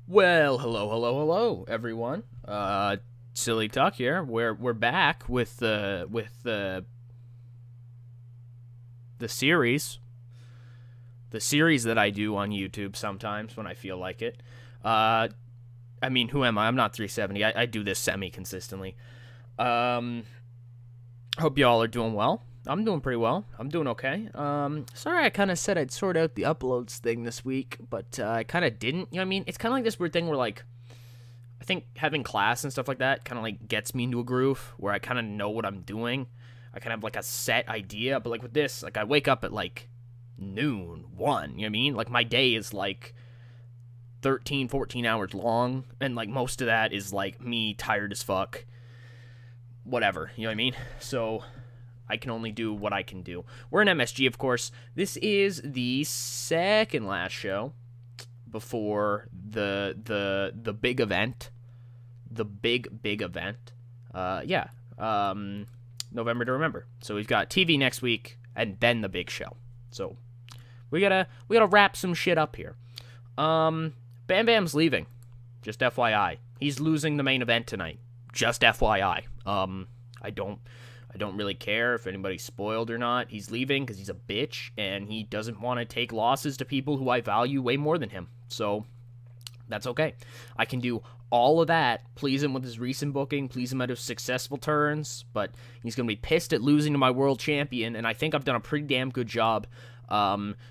Well, hello, everyone. Silly Talk here. We're back with the series, the series that I do on YouTube sometimes when I feel like it. Uh, I mean, who am I? I'm not 370. I do this semi consistently. Um, Hope y'all are doing well. I'm doing pretty well. I'm doing okay. Sorry I kind of said I'd sort out the uploads thing this week, but I kind of didn't. You know what I mean? It's kind of like this weird thing where, like, I think having class and stuff like that kind of, like, gets me into a groove where I kind of know what I'm doing. I kind of have, like, a set idea, but, like, with this, like, I wake up at, like, noon, 1, you know what I mean? Like, my day is, like, 13, 14 hours long, and, like, most of that is, like, me tired as fuck. Whatever, you know what I mean? So I can only do what I can do. We're in MSG, of course. This is the second last show before the big event. The big event. Yeah. November to Remember. So we've got TV next week and then the big show. So we gotta wrap some shit up here. Bam Bam's leaving. Just FYI. He's losing the main event tonight. Just FYI. I don't really care if anybody's spoiled or not. He's leaving because he's a bitch, and he doesn't want to take losses to people who I value way more than him. So, that's okay. I can do all of that, please him with his recent booking, please him at his successful turns, but he's going to be pissed at losing to my world champion, and I think I've done a pretty damn good job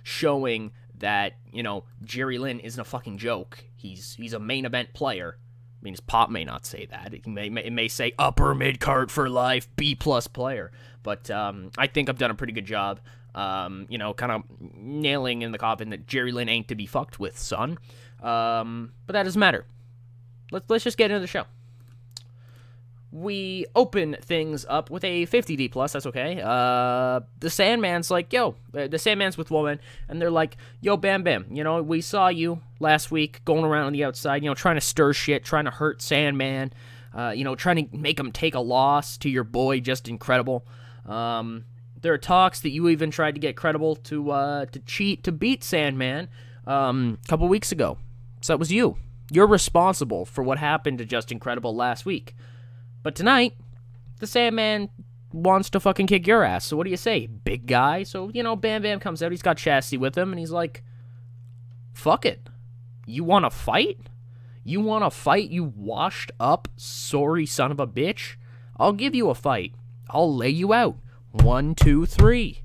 showing that, you know, Jerry Lynn isn't a fucking joke. He's a main event player. I mean, his pop may not say that. It may say upper mid-card for life, B-plus player. But I think I've done a pretty good job, you know, kind of nailing in the coffin that Jerry Lynn ain't to be fucked with, son. But that doesn't matter. Let's just get into the show. We open things up with a 50D plus, that's okay. The Sandman's like, yo, the Sandman's with Woman, and they're like, yo, Bam Bam, you know, we saw you last week going around on the outside, you know, trying to stir shit, trying to hurt Sandman, you know, trying to make him take a loss to your boy, Just Incredible. There are talks that you even tried to get Credible to cheat, to beat Sandman, a couple weeks ago. So that was you. You're responsible for what happened to Just Incredible last week. But tonight, the Sandman wants to fucking kick your ass. So what do you say, big guy? So, you know, Bam Bam comes out. He's got Chastity with him, and he's like, fuck it. You want to fight? You want to fight, you washed up, sorry son of a bitch? I'll give you a fight. I'll lay you out. 1, 2, 3.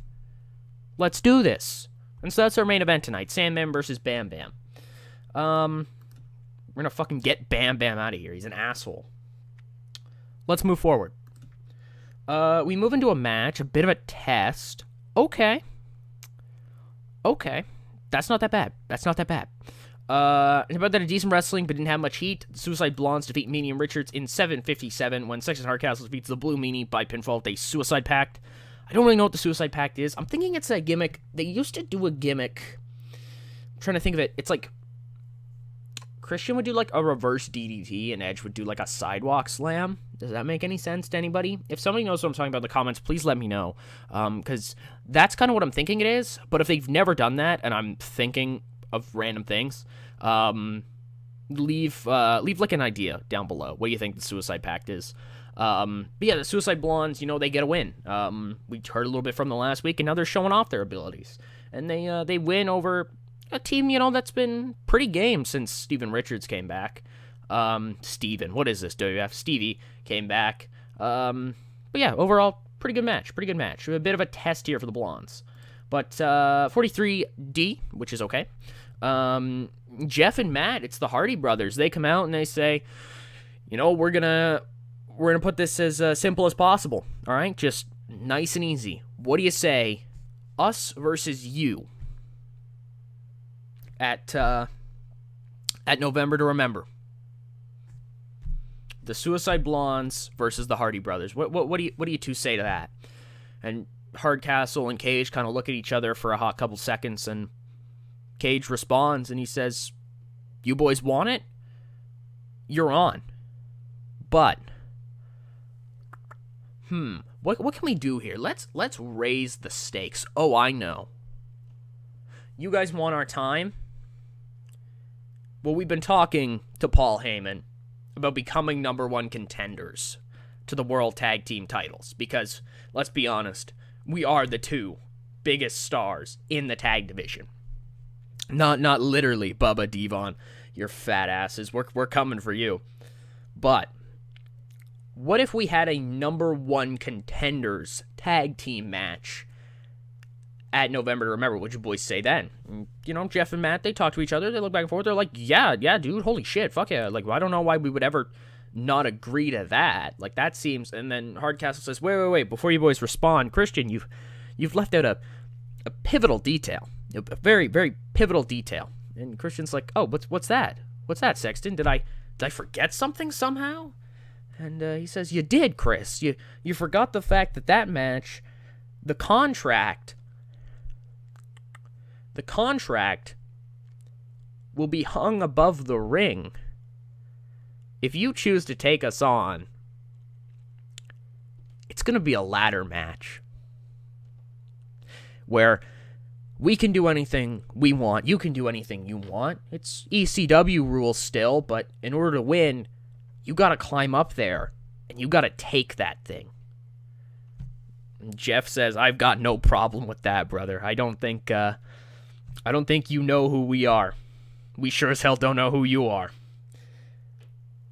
Let's do this. And so that's our main event tonight. Sandman versus Bam Bam. We're gonna fucking get Bam Bam out of here. He's an asshole. Let's move forward. We move into a match, a bit of a test. Okay. That's not that bad. About that, a decent wrestling, but didn't have much heat. The Suicide Blondes defeat Meanie and Richards in 7:57 when Sexton Hardcastle defeats the Blue Meanie by pinfall with a Suicide Pact. I don't really know what the Suicide Pact is. I'm thinking it's a gimmick. They used to do a gimmick. I'm trying to think of it. It's like Christian would do like a reverse DDT and Edge would do like a sidewalk slam. Does that make any sense to anybody? If somebody knows what I'm talking about in the comments, please let me know. Because that's kind of what I'm thinking it is. But if they've never done that and I'm thinking of random things, leave like an idea down below. What do you think the Suicide Pact is? But yeah, the Suicide Blondes, you know, they get a win. We heard a little bit from them last week, and now they're showing off their abilities. And they win over a team, you know, that's been pretty game since Steven Richards came back. Steven, what is this, WF? Stevie came back. But yeah, overall, pretty good match. A bit of a test here for the Blondes. But 43D, which is okay. Jeff and Matt, it's the Hardy brothers. They come out and they say, you know, we're gonna put this as simple as possible. All right, just nice and easy. What do you say? Us versus you. At November to Remember. The Suicide Blondes versus the Hardy Brothers. What do you two say to that? And Hardcastle and Cage kind of look at each other for a hot couple seconds, and Cage responds and he says, "You boys want it? You're on. But what can we do here? Let's raise the stakes. Oh, I know. You guys want our time? Well, we've been talking to Paul Heyman about becoming #1 contenders to the World Tag Team titles. Because, let's be honest, we are the 2 biggest stars in the tag division. Not literally, Bubba, Devon, your fat asses. We're coming for you. But what if we had a #1 contenders tag team match at November to Remember? What'd you boys say then? You know, Jeff and Matt, they talk to each other. They look back and forth. They're like, yeah, dude, holy shit, fuck yeah. Like, I don't know why we would ever not agree to that. Like, that seems... And then Hardcastle says, wait, before you boys respond, Christian, you've left out a pivotal detail. A very, very pivotal detail. And Christian's like, oh, what's that? What's that, Sexton? Did I forget something somehow? And he says, you did, Chris. You forgot the fact that match, the contract will be hung above the ring. If you choose to take us on, it's going to be a ladder match where we can do anything we want. You can do anything you want. It's ECW rules still, but in order to win, you got to climb up there, and you got to take that thing. And Jeff says, I've got no problem with that, brother. I don't think you know who we are. We sure as hell don't know who you are.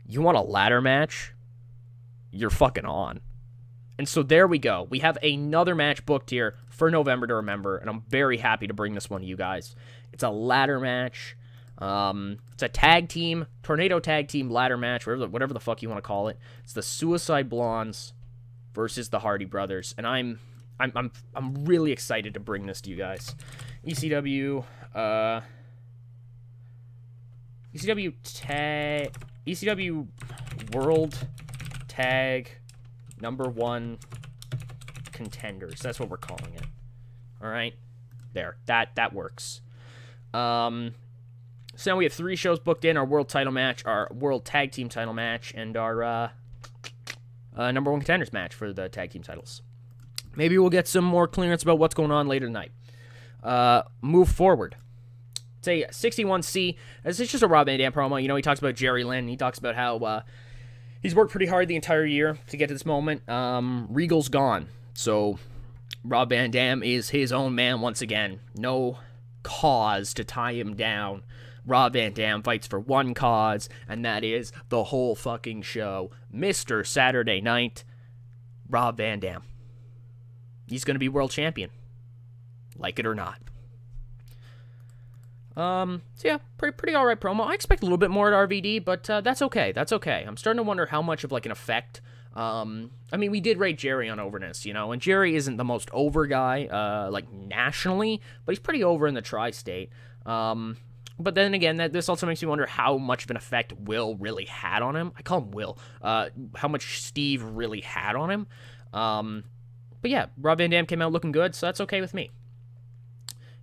You want a ladder match? You're fucking on. And so there we go. We have another match booked here for November to Remember, and I'm very happy to bring this one to you guys. It's a ladder match. It's a tag team, tornado tag team ladder match, whatever the fuck you want to call it. It's the Suicide Blondes versus the Hardy Brothers, and I'm really excited to bring this to you guys. ECW World Tag #1 contenders. That's what we're calling it. All right, there. That works. So now we have 3 shows booked in: our world title match, our world tag team title match, and our #1 contenders match for the tag team titles. Maybe we'll get some more clearance about what's going on later tonight. Move forward. It's a 61C. This is just a Rob Van Dam promo. You know, he talks about Jerry Lynn. He talks about how he's worked pretty hard the entire year to get to this moment. Regal's gone. So Rob Van Dam is his own man once again. No cause to tie him down. Rob Van Dam fights for one cause, and that is the whole fucking show. Mr. Saturday Night, Rob Van Dam. He's going to be world champion. Like it or not. So yeah, pretty alright promo. I expect a little bit more at RVD, but that's okay. That's okay. I'm starting to wonder how much of like an effect. I mean, we did rate Jerry on overness, you know, and Jerry isn't the most over guy, like nationally, but he's pretty over in the tri-state. But then again, this also makes me wonder how much of an effect Will really had on him. I call him Will. How much Steve really had on him. But yeah, Rob Van Dam came out looking good, so that's okay with me.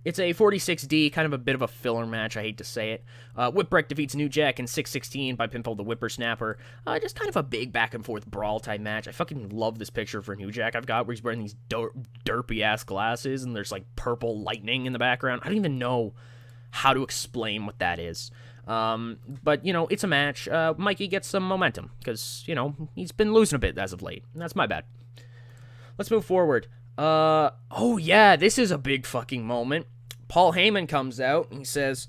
It's a 46D, kind of a bit of a filler match, I hate to say it. Whipwreck defeats New Jack in 6:16 by pinfall the Whippersnapper. Just kind of a big back-and-forth brawl-type match. I fucking love this picture for New Jack I've got, where he's wearing these derpy-ass glasses, and there's, like, purple lightning in the background. I don't even know how to explain what that is. But, you know, it's a match. Mikey gets some momentum, because, you know, he's been losing a bit as of late. That's my bad. Let's move forward. Oh yeah, this is a big fucking moment. Paul Heyman comes out and he says,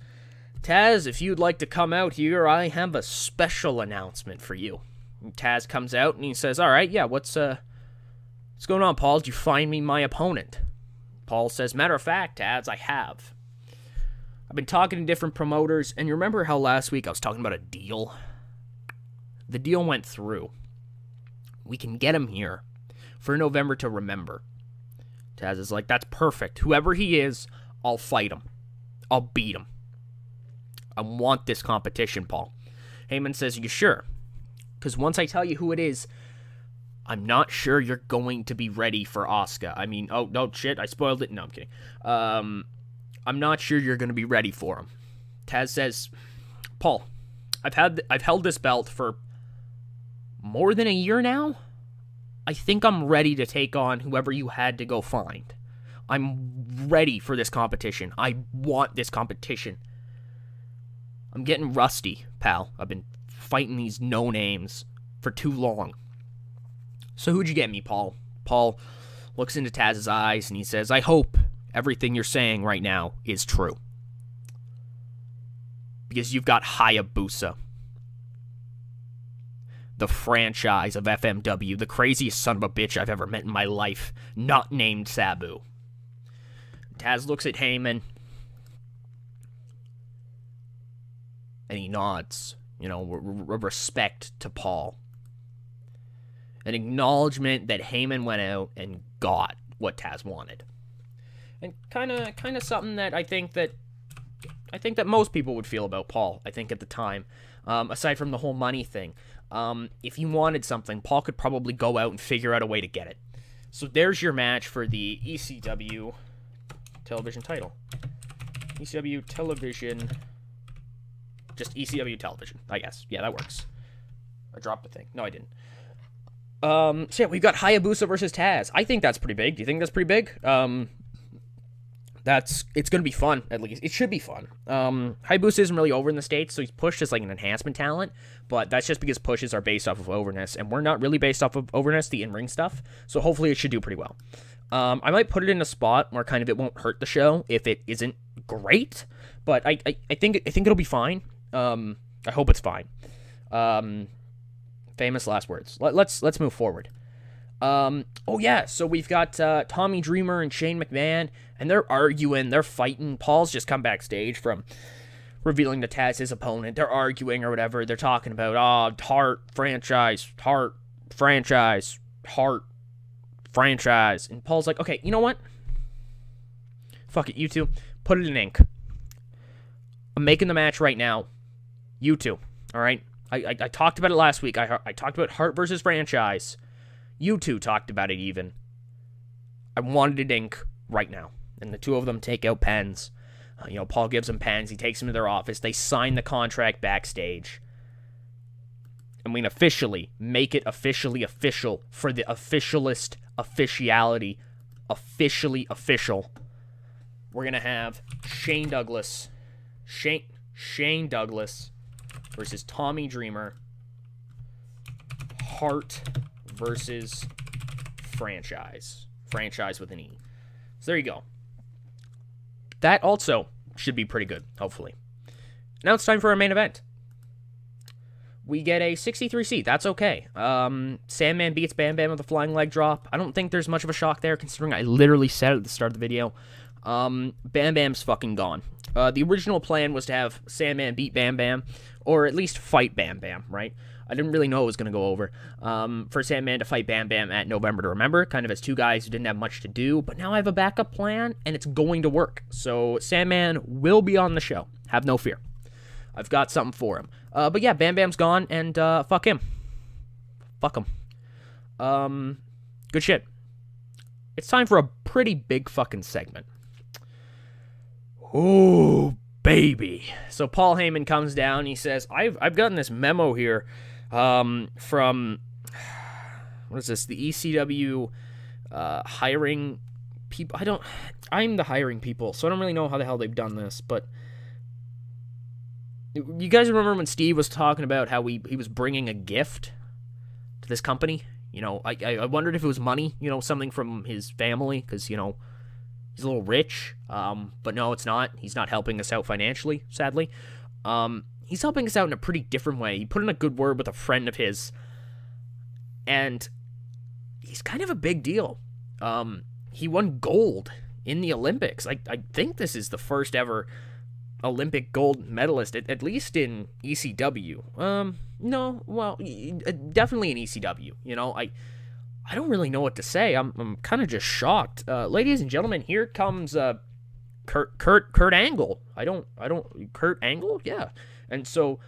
Taz, if you'd like to come out here, I have a special announcement for you. And Taz comes out and he says, alright, yeah, what's going on, Paul? Did you find me my opponent? Paul says, matter of fact, Taz, I have. I've been talking to different promoters, and you remember how last week I was talking about a deal? The deal went through. We can get him here for November to Remember. Taz is like, that's perfect. Whoever he is, I'll fight him. I'll beat him. I want this competition, Paul. Heyman says, you sure? Because once I tell you who it is, I'm not sure you're going to be ready for Asuka. I mean, oh, no, shit, I spoiled it. No, I'm kidding. I'm not sure you're going to be ready for him. Taz says, Paul, I've held this belt for more than a year now. I think I'm ready to take on whoever you had to go find. I'm ready for this competition. I want this competition. I'm getting rusty, pal. I've been fighting these no-names for too long. So who'd you get me, Paul? Paul looks into Taz's eyes and he says, I hope everything you're saying right now is true. Because you've got Hayabusa, the franchise of FMW, the craziest son of a bitch I've ever met in my life, not named Sabu. Taz looks at Heyman, and he nods, respect to Paul. An acknowledgement that Heyman went out and got what Taz wanted. And kind of something that I think that most people would feel about Paul, I think, at the time. Aside from the whole money thing. If you wanted something, Paul could probably go out and figure out a way to get it. So there's your match for the ECW television title. ECW television. Just ECW television, I guess. Yeah, that works. I dropped the thing. No, I didn't. So yeah, we've got Hayabusa versus Taz. I think that's pretty big. Do you think that's pretty big? It's going to be fun, at least. It should be fun. Hayabusa isn't really over in the States, so he's pushed as like an enhancement talent, but that's just because pushes are based off of overness, and we're not really based off of overness, the in-ring stuff, so hopefully it should do pretty well. I might put it in a spot where kind of it won't hurt the show if it isn't great, but I think it'll be fine. I hope it's fine. Famous last words. Let's move forward. Oh yeah, so we've got Tommy Dreamer and Shane McMahon, and they're arguing, they're fighting. Paul's just come backstage from revealing to Taz his opponent. They're arguing or whatever. They're talking about, Hart franchise. And Paul's like, okay, you know what? Fuck it, you two. Put it in ink. I'm making the match right now. You two, all right? I talked about it last week. I talked about Hart versus franchise. You two talked about it even. I wanted it ink right now. And the two of them take out pens. Paul gives them pens. He takes them to their office. They sign the contract backstage. And we can officially make it officially official for the officialist officiality. Officially official. We're going to have Shane Douglas versus Tommy Dreamer. Hart versus franchise. Franchise with an E. So there you go. That also should be pretty good, hopefully. Now it's time for our main event. We get a 63 seat. That's okay. Sandman beats Bam Bam with a flying leg drop. I don't think there's much of a shock there, considering I literally said it at the start of the video. Bam Bam's fucking gone. The original plan was to have Sandman beat Bam Bam, or at least fight Bam Bam, right? I didn't really know it was going to go over. For Sandman to fight Bam Bam at November to Remember, kind of as two guys who didn't have much to do, but now I have a backup plan, and it's going to work. So Sandman will be on the show. Have no fear. I've got something for him. But yeah, Bam Bam's gone, and fuck him. Fuck him. Good shit. It's time for a pretty big fucking segment. Oh, baby. So Paul Heyman comes down. He says, I've gotten this memo here from, what is this? The ECW hiring people. I'm the hiring people, so I don't really know how the hell they've done this, but you guys remember when Steve was talking about how he was bringing a gift to this company? I wondered if it was money, something from his family, because, he's a little rich, but no, it's not. He's not helping us out financially, sadly. He's helping us out in a pretty different way. He put in a good word with a friend of his, and he's kind of a big deal. He won gold in the Olympics. I think this is the first ever Olympic gold medalist, at least in ECW. No, well, definitely in ECW. I don't really know what to say. I'm kind of just shocked. Ladies and gentlemen, here comes Kurt Angle. Kurt Angle? Yeah. And so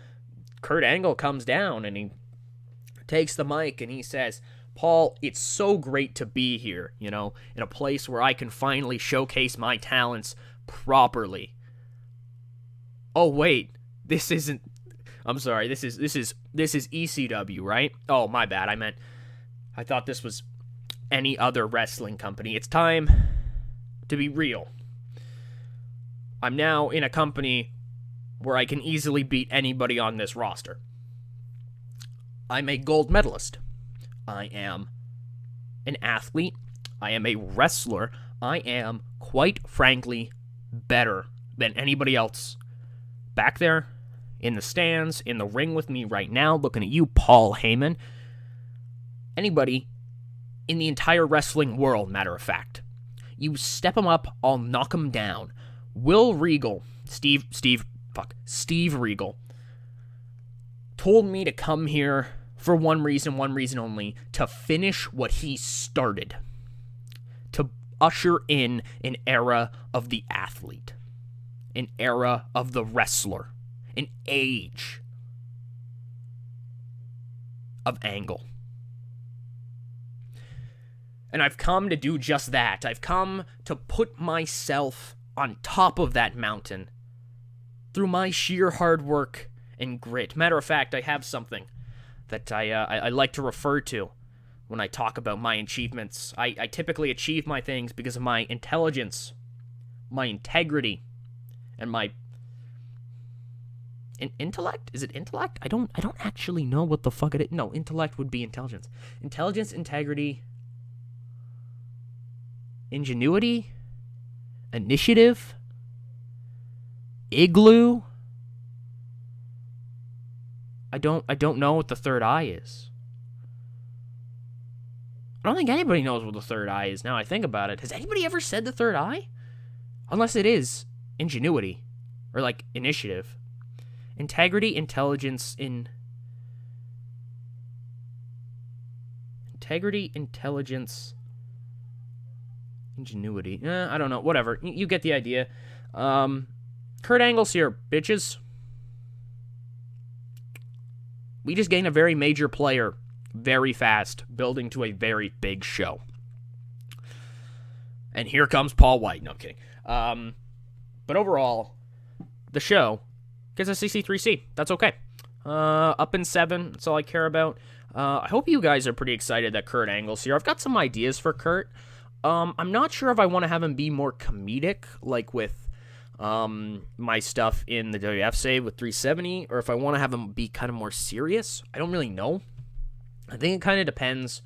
Kurt Angle comes down and he takes the mic and he says, Paul, it's so great to be here, in a place where I can finally showcase my talents properly. Oh wait, this isn't. I'm sorry. This is ECW, right? Oh, my bad. I thought this was any other wrestling company. It's time to be real. I'm now in a company where I can easily beat anybody on this roster. I'm a gold medalist. I am an athlete. I am a wrestler. I am, quite frankly, better than anybody else back there in the stands, in the ring with me right now, looking at you, Paul Heyman. Anybody in the entire wrestling world, matter of fact. You step him up, I'll knock him down. Will Regal, Steve Regal, told me to come here for one reason only, to finish what he started. To usher in an era of the athlete. An era of the wrestler. An age of Angle. And I've come to do just that. I've come to put myself on top of that mountain through my sheer hard work and grit. Matter of fact, I have something that I like to refer to when I talk about my achievements. I typically achieve my things because of my intelligence, my integrity, and my intellect? Is it intellect? I don't actually know what the fuck it is. No, intellect would be intelligence. Intelligence, integrity, ingenuity, initiative, igloo. I don't know what the third eye is. I don't think anybody knows what the third eye is now I think about it. Has anybody ever said the third eye? Unless it is ingenuity or like initiative. Integrity, intelligence, integrity, intelligence, ingenuity. I don't know. Whatever. You get the idea. Kurt Angle's here, bitches. We just gained a very major player very fast, building to a very big show. And here comes Paul Wight. No, I'm kidding. But overall, the show gets a CC3C. That's okay. Up in 7. That's all I care about. I hope you guys are pretty excited that Kurt Angle's here. I've got some ideas for Kurt. I'm not sure if I want to have him be more comedic, like with my stuff in the WF save with 370, or if I want to have him be kind of more serious. I don't really know. I think it kind of depends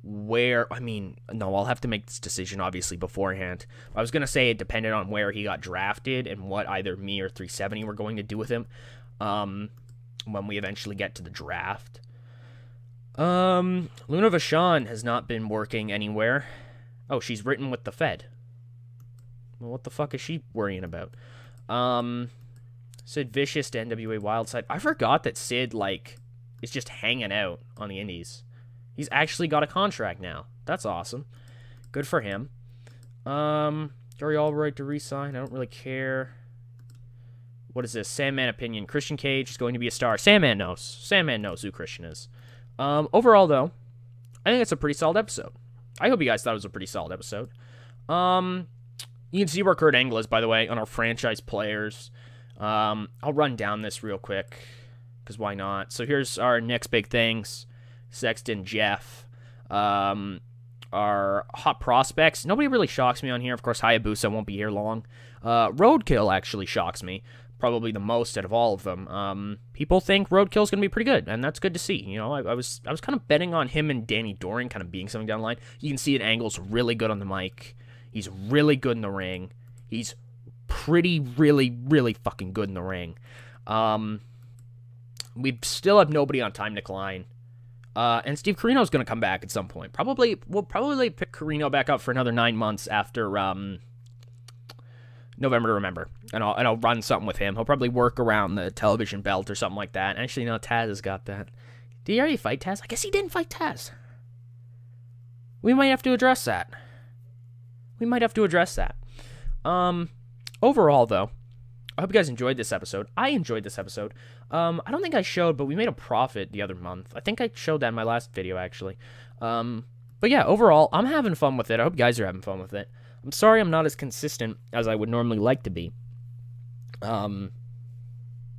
where, no, I'll have to make this decision, obviously, beforehand. I was going to say it depended on where he got drafted and what either me or 370 were going to do with him when we eventually get to the draft. Luna Vachon has not been working anywhere. Oh, she's written with the Fed. Well, what the fuck is she worrying about? Sid Vicious to NWA Wildside. I forgot that Sid, is just hanging out on the indies. He's actually got a contract now. That's awesome. Good for him. Gary Albright to re-sign. I don't really care. What is this? Sandman opinion. Christian Cage is going to be a star. Sandman knows. Sandman knows who Christian is. Overall, though, I think it's a pretty solid episode. I hope you guys thought it was a pretty solid episode. You can see where Kurt Angle is, by the way, on our franchise players. I'll run down this real quick, because why not? So here's our next big things. Sexton, Jeff. Our hot prospects. Nobody really shocks me on here. Of course, Hayabusa won't be here long. Roadkill actually shocks me. Probably the most out of all of them. People think Roadkill's going to be pretty good, and that's good to see. You know, I was kind of betting on him and Danny Doring kind of being something down the line. You can see that Angle's really good on the mic. He's really good in the ring. He's really fucking good in the ring. We still have nobody on Time Decline. And Steve Corino's going to come back at some point. We'll probably pick Corino back up for another 9 months after November to Remember. And I'll run something with him. He'll probably work around the television belt or something like that. Actually, no, Taz has got that. Did he already fight Taz? I guess he didn't fight Taz. We might have to address that. Overall, though, I hope you guys enjoyed this episode. I enjoyed this episode. I don't think I showed, but we made a profit the other month. I think I showed that in my last video, actually. But yeah, overall, I'm having fun with it. I hope you guys are having fun with it. I'm sorry I'm not as consistent as I would normally like to be. I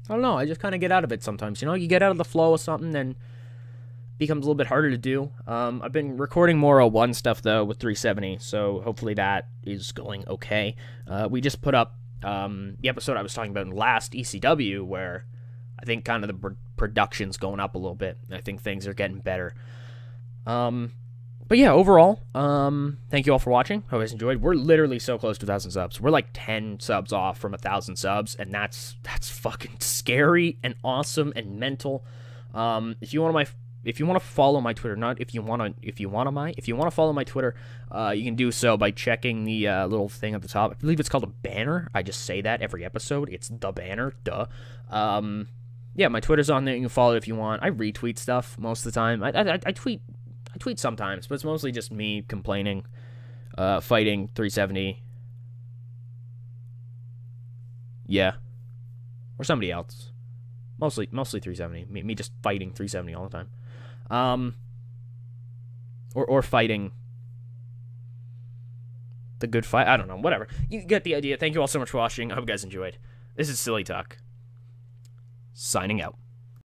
don't know. I just kind of get out of it sometimes. You know, you get out of the flow of something, and it becomes a little bit harder to do. I've been recording more 01 stuff, though, with 370, so hopefully that is going okay. We just put up the episode I was talking about in last ECW, where I think kind of the production's going up a little bit. I think things are getting better. But yeah, overall, thank you all for watching. Hope you guys enjoyed. We're literally so close to 1,000 subs. We're like 10 subs off from 1,000 subs, and that's fucking scary and awesome and mental. If you want to follow my Twitter, if you want to follow my Twitter, you can do so by checking the little thing at the top. I believe it's called a banner. I just say that every episode. It's the banner, duh. Yeah, my Twitter's on there. You can follow it if you want. I retweet stuff most of the time. I tweet sometimes, but it's mostly just me complaining, fighting 370. Yeah, or somebody else. Mostly 370. Me just fighting 370 all the time. Or fighting the good fight. I don't know. Whatever. You get the idea. Thank you all so much for watching. I hope you guys enjoyed. This is Silly Talk. Signing out.